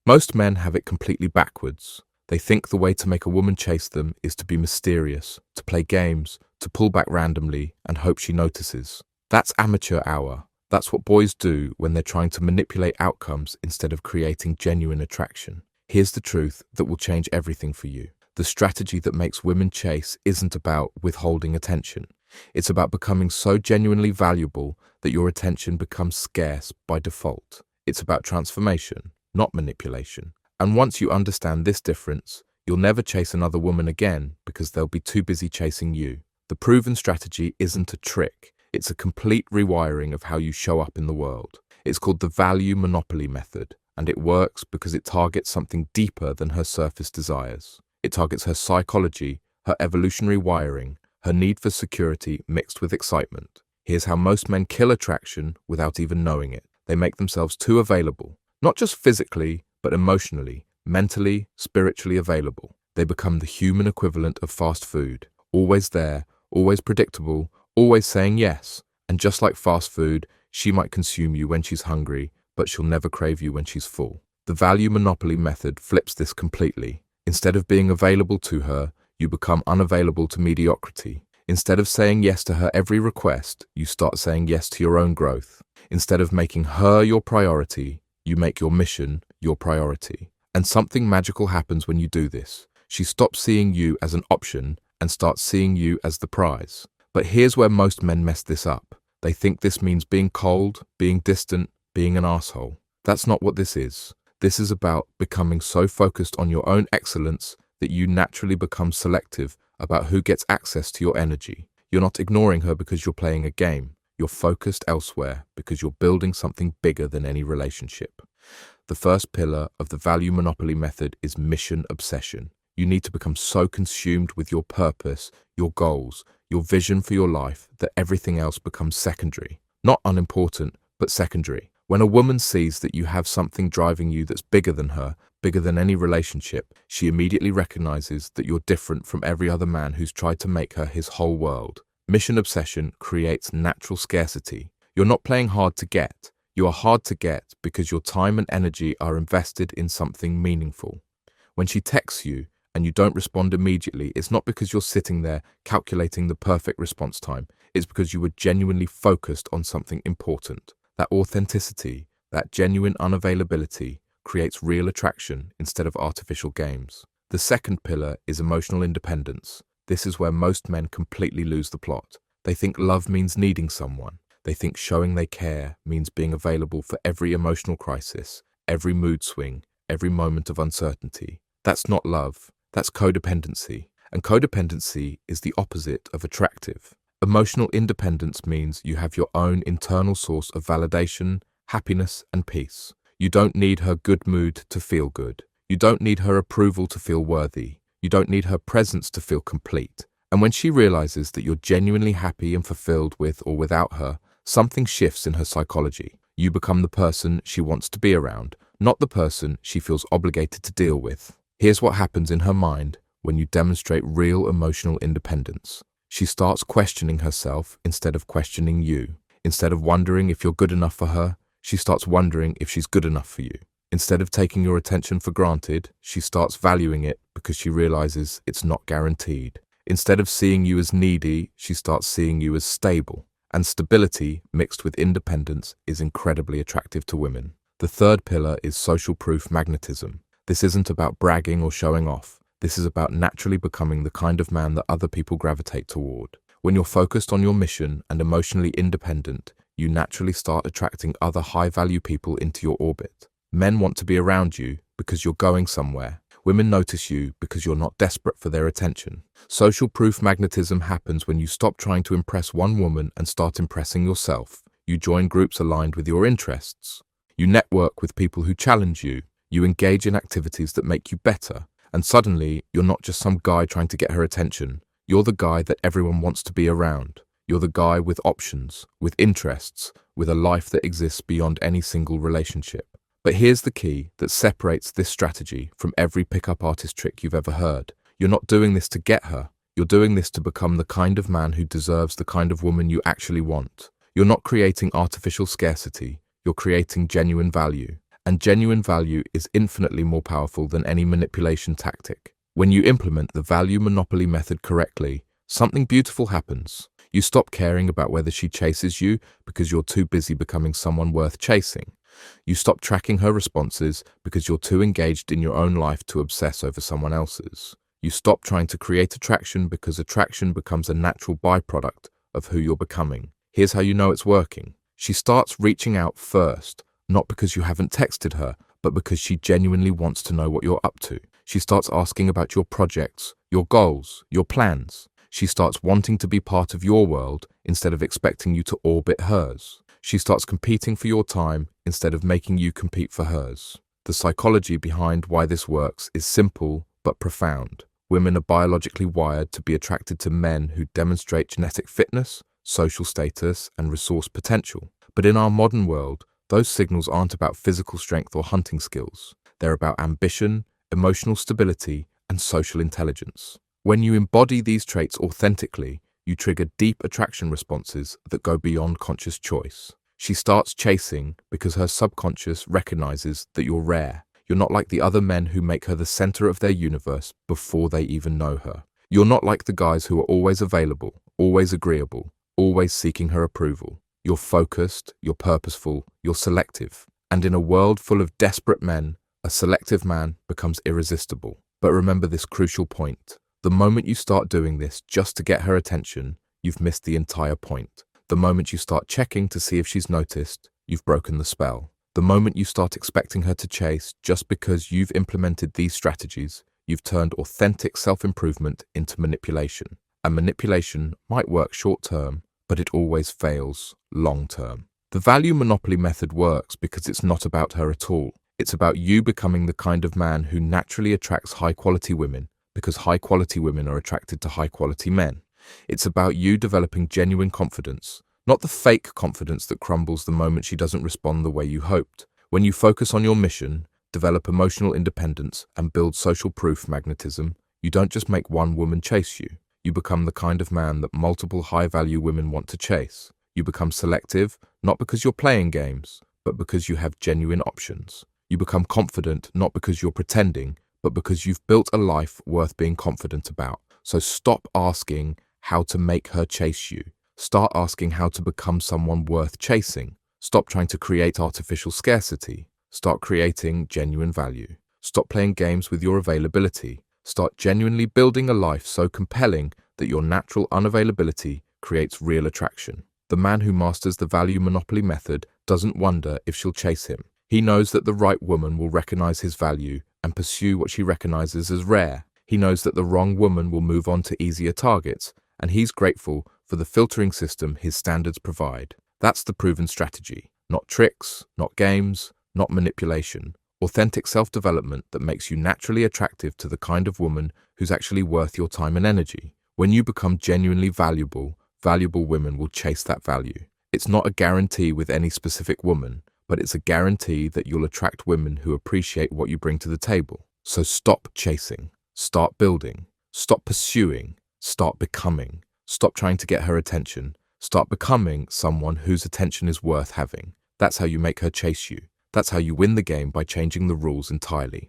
Most men have it completely backwards. They think the way to make a woman chase them is to be mysterious, to play games, to pull back randomly and hope she notices. That's amateur hour. That's what boys do when they're trying to manipulate outcomes instead of creating genuine attraction. Here's the truth that will change everything for you. The strategy that makes women chase isn't about withholding attention. It's about becoming so genuinely valuable that your attention becomes scarce by default. It's about transformation, not manipulation. And once you understand this difference, you'll never chase another woman again because they'll be too busy chasing you. The proven strategy isn't a trick. It's a complete rewiring of how you show up in the world. It's called the value monopoly method, and it works because it targets something deeper than her surface desires. It targets her psychology, her evolutionary wiring, her need for security mixed with excitement. Here's how most men kill attraction without even knowing it. They make themselves too available, not just physically, but emotionally, mentally, spiritually available. They become the human equivalent of fast food, always there, always predictable, always saying yes. And just like fast food, she might consume you when she's hungry, but she'll never crave you when she's full. The value monopoly method flips this completely. Instead of being available to her, you become unavailable to mediocrity. Instead of saying yes to her every request, you start saying yes to your own growth. Instead of making her your priority, you make your mission your priority. And something magical happens when you do this. She stops seeing you as an option and starts seeing you as the prize. But here's where most men mess this up. They think this means being cold, being distant, being an asshole. That's not what this is. This is about becoming so focused on your own excellence that you naturally become selective about who gets access to your energy. You're not ignoring her because you're playing a game. You're focused elsewhere because you're building something bigger than any relationship. The first pillar of the value monopoly method is mission obsession. You need to become so consumed with your purpose, your goals, your vision for your life that everything else becomes secondary. Not unimportant, but secondary. When a woman sees that you have something driving you that's bigger than her, bigger than any relationship, she immediately recognizes that you're different from every other man who's tried to make her his whole world. Mission obsession creates natural scarcity. You're not playing hard to get. You are hard to get because your time and energy are invested in something meaningful. When she texts you and you don't respond immediately, it's not because you're sitting there calculating the perfect response time. It's because you were genuinely focused on something important. That authenticity, that genuine unavailability, creates real attraction instead of artificial games. The second pillar is emotional independence. This is where most men completely lose the plot. They think love means needing someone. They think showing they care means being available for every emotional crisis, every mood swing, every moment of uncertainty. That's not love. That's codependency. And codependency is the opposite of attractive. Emotional independence means you have your own internal source of validation, happiness, and peace. You don't need her good mood to feel good. You don't need her approval to feel worthy. You don't need her presence to feel complete. And when she realizes that you're genuinely happy and fulfilled with or without her, something shifts in her psychology. You become the person she wants to be around, not the person she feels obligated to deal with. Here's what happens in her mind when you demonstrate real emotional independence. She starts questioning herself instead of questioning you. Instead of wondering if you're good enough for her, she starts wondering if she's good enough for you. Instead of taking your attention for granted, she starts valuing it because she realizes it's not guaranteed. Instead of seeing you as needy, she starts seeing you as stable. And stability mixed with independence is incredibly attractive to women. The third pillar is social proof magnetism. This isn't about bragging or showing off. This is about naturally becoming the kind of man that other people gravitate toward. When you're focused on your mission and emotionally independent, you naturally start attracting other high-value people into your orbit. Men want to be around you because you're going somewhere. Women notice you because you're not desperate for their attention. Social proof magnetism happens when you stop trying to impress one woman and start impressing yourself. You join groups aligned with your interests. You network with people who challenge you. You engage in activities that make you better. And suddenly, you're not just some guy trying to get her attention. You're the guy that everyone wants to be around. You're the guy with options, with interests, with a life that exists beyond any single relationship. But here's the key that separates this strategy from every pickup artist trick you've ever heard. You're not doing this to get her. You're doing this to become the kind of man who deserves the kind of woman you actually want. You're not creating artificial scarcity. You're creating genuine value. And genuine value is infinitely more powerful than any manipulation tactic. When you implement the value monopoly method correctly, something beautiful happens. You stop caring about whether she chases you because you're too busy becoming someone worth chasing. You stop tracking her responses because you're too engaged in your own life to obsess over someone else's. You stop trying to create attraction because attraction becomes a natural byproduct of who you're becoming. Here's how you know it's working. She starts reaching out first, not because you haven't texted her, but because she genuinely wants to know what you're up to. She starts asking about your projects, your goals, your plans. She starts wanting to be part of your world instead of expecting you to orbit hers. She starts competing for your time instead of making you compete for hers. The psychology behind why this works is simple but profound. Women are biologically wired to be attracted to men who demonstrate genetic fitness, social status, and resource potential. But in our modern world, those signals aren't about physical strength or hunting skills. They're about ambition, emotional stability, and social intelligence. When you embody these traits authentically, you trigger deep attraction responses that go beyond conscious choice. She starts chasing because her subconscious recognizes that you're rare. You're not like the other men who make her the center of their universe before they even know her. You're not like the guys who are always available, always agreeable, always seeking her approval. You're focused, you're purposeful, you're selective. And in a world full of desperate men, a selective man becomes irresistible. But remember this crucial point. The moment you start doing this just to get her attention, you've missed the entire point. The moment you start checking to see if she's noticed, you've broken the spell. The moment you start expecting her to chase just because you've implemented these strategies, you've turned authentic self-improvement into manipulation. And manipulation might work short-term, but it always fails long-term. The value monopoly method works because it's not about her at all. It's about you becoming the kind of man who naturally attracts high-quality women because high-quality women are attracted to high-quality men. It's about you developing genuine confidence, not the fake confidence that crumbles the moment she doesn't respond the way you hoped. When you focus on your mission, develop emotional independence, and build social proof magnetism, you don't just make one woman chase you. You become the kind of man that multiple high-value women want to chase. You become selective, not because you're playing games, but because you have genuine options. You become confident, not because you're pretending, but because you've built a life worth being confident about. So stop asking how to make her chase you. Start asking how to become someone worth chasing. Stop trying to create artificial scarcity. Start creating genuine value. Stop playing games with your availability. Start genuinely building a life so compelling that your natural unavailability creates real attraction. The man who masters the value monopoly method doesn't wonder if she'll chase him. He knows that the right woman will recognize his value and pursue what she recognizes as rare. He knows that the wrong woman will move on to easier targets, and he's grateful for the filtering system his standards provide. That's the proven strategy. Not tricks, not games, not manipulation. Authentic self-development that makes you naturally attractive to the kind of woman who's actually worth your time and energy. When you become genuinely valuable, valuable women will chase that value. It's not a guarantee with any specific woman, but it's a guarantee that you'll attract women who appreciate what you bring to the table. So stop chasing, start building, stop pursuing, start becoming. Stop trying to get her attention. Start becoming someone whose attention is worth having. That's how you make her chase you. That's how you win the game by changing the rules entirely.